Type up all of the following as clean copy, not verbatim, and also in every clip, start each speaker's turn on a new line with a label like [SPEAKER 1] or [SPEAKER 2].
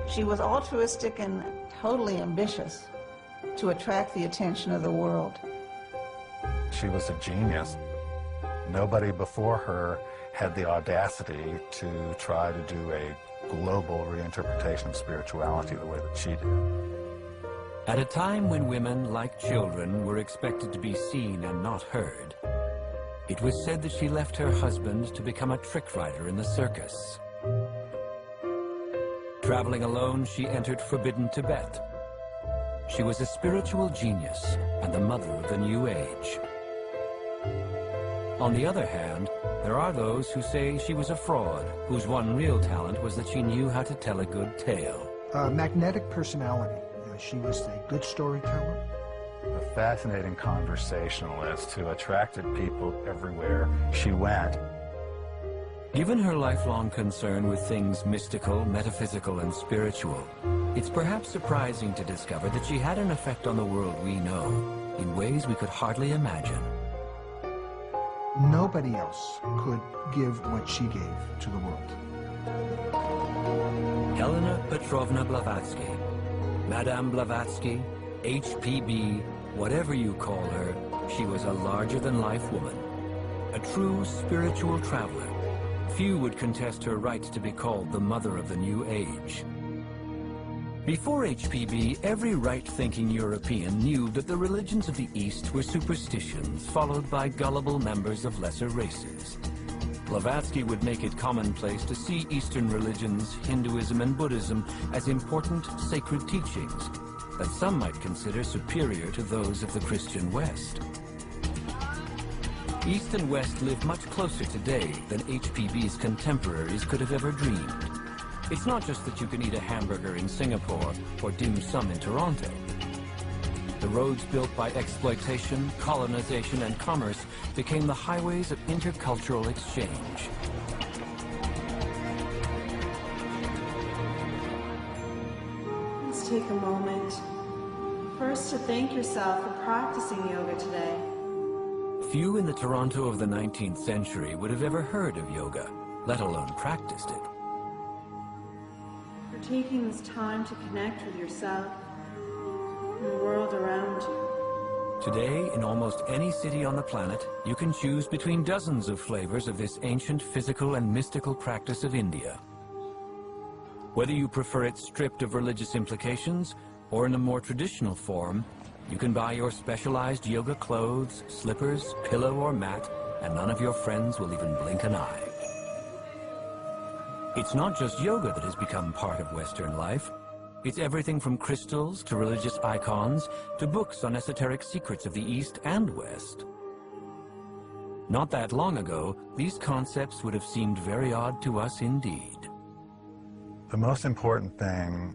[SPEAKER 1] She was altruistic and totally ambitious to attract the attention of the world.
[SPEAKER 2] She was a genius. Nobody before her had the audacity to try to do a global reinterpretation of spirituality the way that she did.
[SPEAKER 3] At a time when women, like children, were expected to be seen and not heard, it was said that she left her husband to become a trick rider in the circus. Traveling alone, she entered forbidden Tibet. She was a spiritual genius and the mother of the New Age. On the other hand, there are those who say she was a fraud, whose one real talent was that she knew how to tell a good tale.
[SPEAKER 4] Magnetic personality. She was a good storyteller.
[SPEAKER 2] A fascinating conversationalist who attracted people everywhere she went.
[SPEAKER 3] Given her lifelong concern with things mystical, metaphysical, and spiritual, it's perhaps surprising to discover that she had an effect on the world we know in ways we could hardly imagine.
[SPEAKER 4] Nobody else could give what she gave to the world.
[SPEAKER 3] Helena Petrovna Blavatsky, Madame Blavatsky, HPB, whatever you call her, she was a larger-than-life woman, a true spiritual traveler. Few would contest her right to be called the mother of the New Age. Before HPB, every right-thinking European knew that the religions of the East were superstitions followed by gullible members of lesser races. Blavatsky would make it commonplace to see Eastern religions, Hinduism and Buddhism, as important sacred teachings that some might consider superior to those of the Christian West. East and West live much closer today than HPB's contemporaries could have ever dreamed. It's not just that you can eat a hamburger in Singapore or dim sum in Toronto. The roads built by exploitation, colonization, and commerce became the highways of intercultural exchange.
[SPEAKER 5] Let's take a moment first to thank yourself for practicing yoga today.
[SPEAKER 3] Few in the Toronto of the 19th century would have ever heard of yoga, let alone practiced it.
[SPEAKER 5] For taking this time to connect with yourself and the world around you.
[SPEAKER 3] Today, in almost any city on the planet, you can choose between dozens of flavors of this ancient physical and mystical practice of India. Whether you prefer it stripped of religious implications or in a more traditional form, you can buy your specialized yoga clothes, slippers, pillow, or mat, and none of your friends will even blink an eye. It's not just yoga that has become part of Western life. It's everything from crystals to religious icons to books on esoteric secrets of the East and West. Not that long ago, these concepts would have seemed very odd to us indeed.
[SPEAKER 2] The most important thing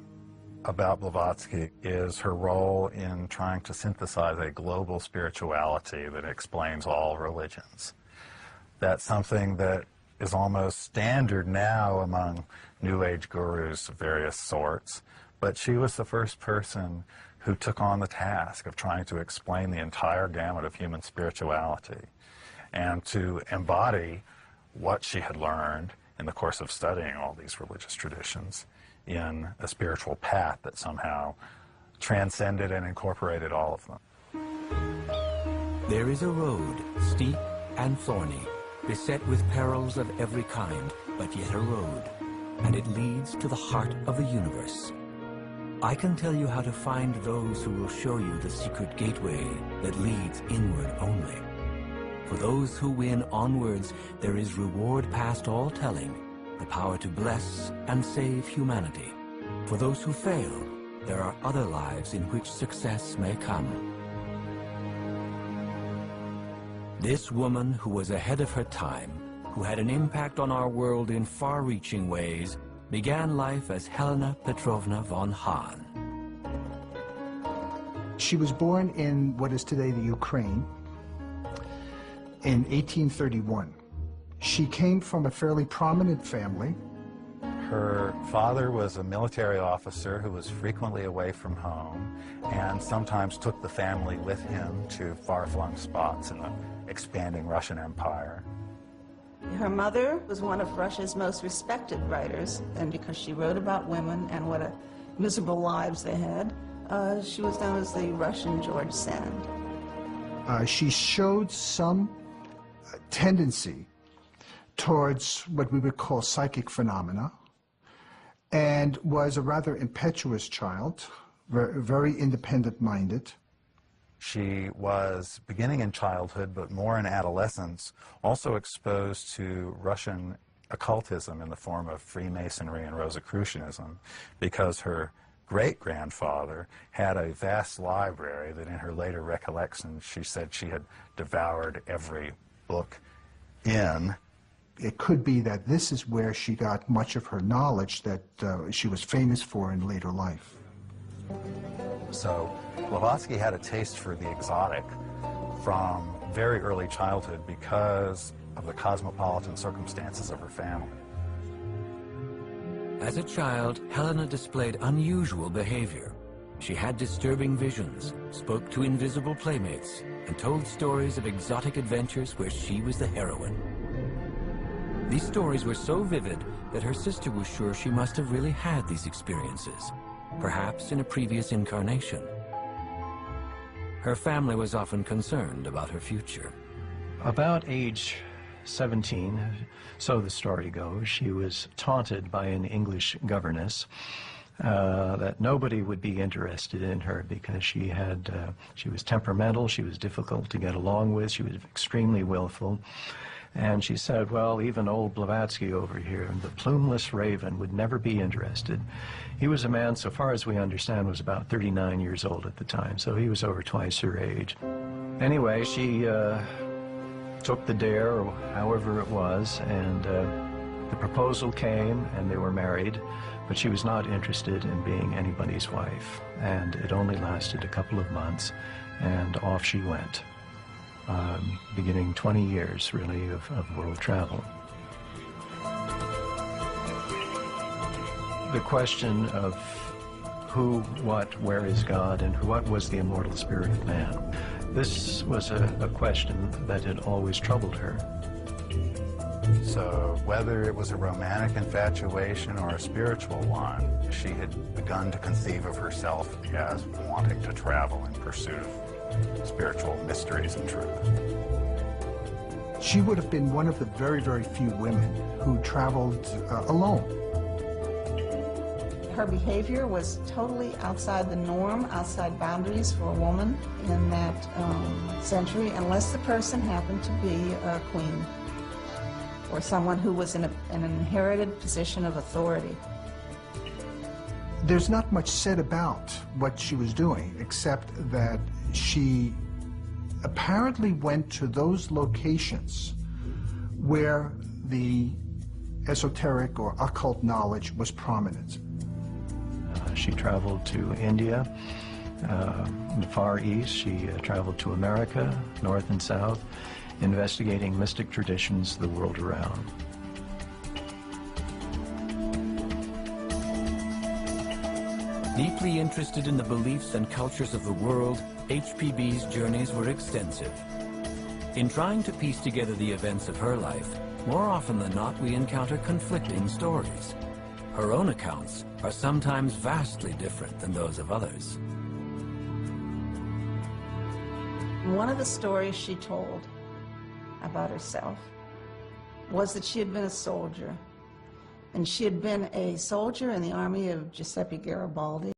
[SPEAKER 2] about Blavatsky is her role in trying to synthesize a global spirituality that explains all religions. That's something that is almost standard now among New Age gurus of various sorts, but she was the first person who took on the task of trying to explain the entire gamut of human spirituality and to embody what she had learned in the course of studying all these religious traditions in a spiritual path that somehow transcended and incorporated all of them.
[SPEAKER 3] There is a road, steep and thorny, beset with perils of every kind, but yet a road, and it leads to the heart of the universe. I can tell you how to find those who will show you the secret gateway that leads inward only. For those who win onwards, there is reward past all telling, the power to bless and save humanity. For those who fail, there are other lives in which success may come. This woman who was ahead of her time, who had an impact on our world in far-reaching ways, began life as Helena Petrovna von Hahn.
[SPEAKER 4] She was born in what is today the Ukraine in 1831. She came from a fairly prominent family.
[SPEAKER 2] Her father was a military officer who was frequently away from home and sometimes took the family with him to far-flung spots in the expanding Russian Empire.
[SPEAKER 1] Her mother was one of Russia's most respected writers, and because she wrote about women and what a miserable lives they had, she was known as the Russian George Sand.
[SPEAKER 4] She showed some tendency towards what we would call psychic phenomena, and was a rather impetuous child, very independent-minded.
[SPEAKER 2] She was, beginning in childhood, but more in adolescence, also exposed to Russian occultism in the form of Freemasonry and Rosicrucianism, because her great-grandfather had a vast library that in her later recollections she said she had devoured every book in.
[SPEAKER 4] It could be that this is where she got much of her knowledge that she was famous for in later life.
[SPEAKER 2] So Blavatsky had a taste for the exotic from very early childhood because of the cosmopolitan circumstances of her family.
[SPEAKER 3] As a child, Helena displayed unusual behavior. She had disturbing visions, spoke to invisible playmates, and told stories of exotic adventures where she was the heroine. These stories were so vivid that her sister was sure she must have really had these experiences, perhaps in a previous incarnation. Her family was often concerned about her future.
[SPEAKER 6] About age 17, so the story goes, she was taunted by an English governess that nobody would be interested in her because she was temperamental, she was difficult to get along with, she was extremely willful. And she said, well, even old Blavatsky over here, the plumeless raven, would never be interested. He was a man, so far as we understand, was about 39 years old at the time, so he was over twice her age. Anyway, she took the dare, or however it was, and the proposal came, and they were married, but she was not interested in being anybody's wife. And it only lasted a couple of months, and off she went. Beginning 20 years, really, of world travel. The question of who, what, where is God, and what was the immortal spirit of man? This was a question that had always troubled her.
[SPEAKER 2] So whether it was a romantic infatuation or a spiritual one, she had begun to conceive of herself as wanting to travel in pursuit of spiritual mysteries and truth.
[SPEAKER 4] She would have been one of the very, very few women who traveled alone.
[SPEAKER 1] Her behavior was totally outside the norm, outside boundaries for a woman in that century, unless the person happened to be a queen or someone who was in an inherited position of authority.
[SPEAKER 4] There's not much said about what she was doing, except that she apparently went to those locations where the esoteric or occult knowledge was prominent.
[SPEAKER 6] She traveled to India, in the Far East. She traveled to America, North and South, investigating mystic traditions the world around.
[SPEAKER 3] Deeply interested in the beliefs and cultures of the world, HPB's journeys were extensive. In trying to piece together the events of her life, more often than not we encounter conflicting stories. Her own accounts are sometimes vastly different than those of others.
[SPEAKER 1] One of the stories she told about herself was that she had been a soldier. And she had been a soldier in the army of Giuseppe Garibaldi.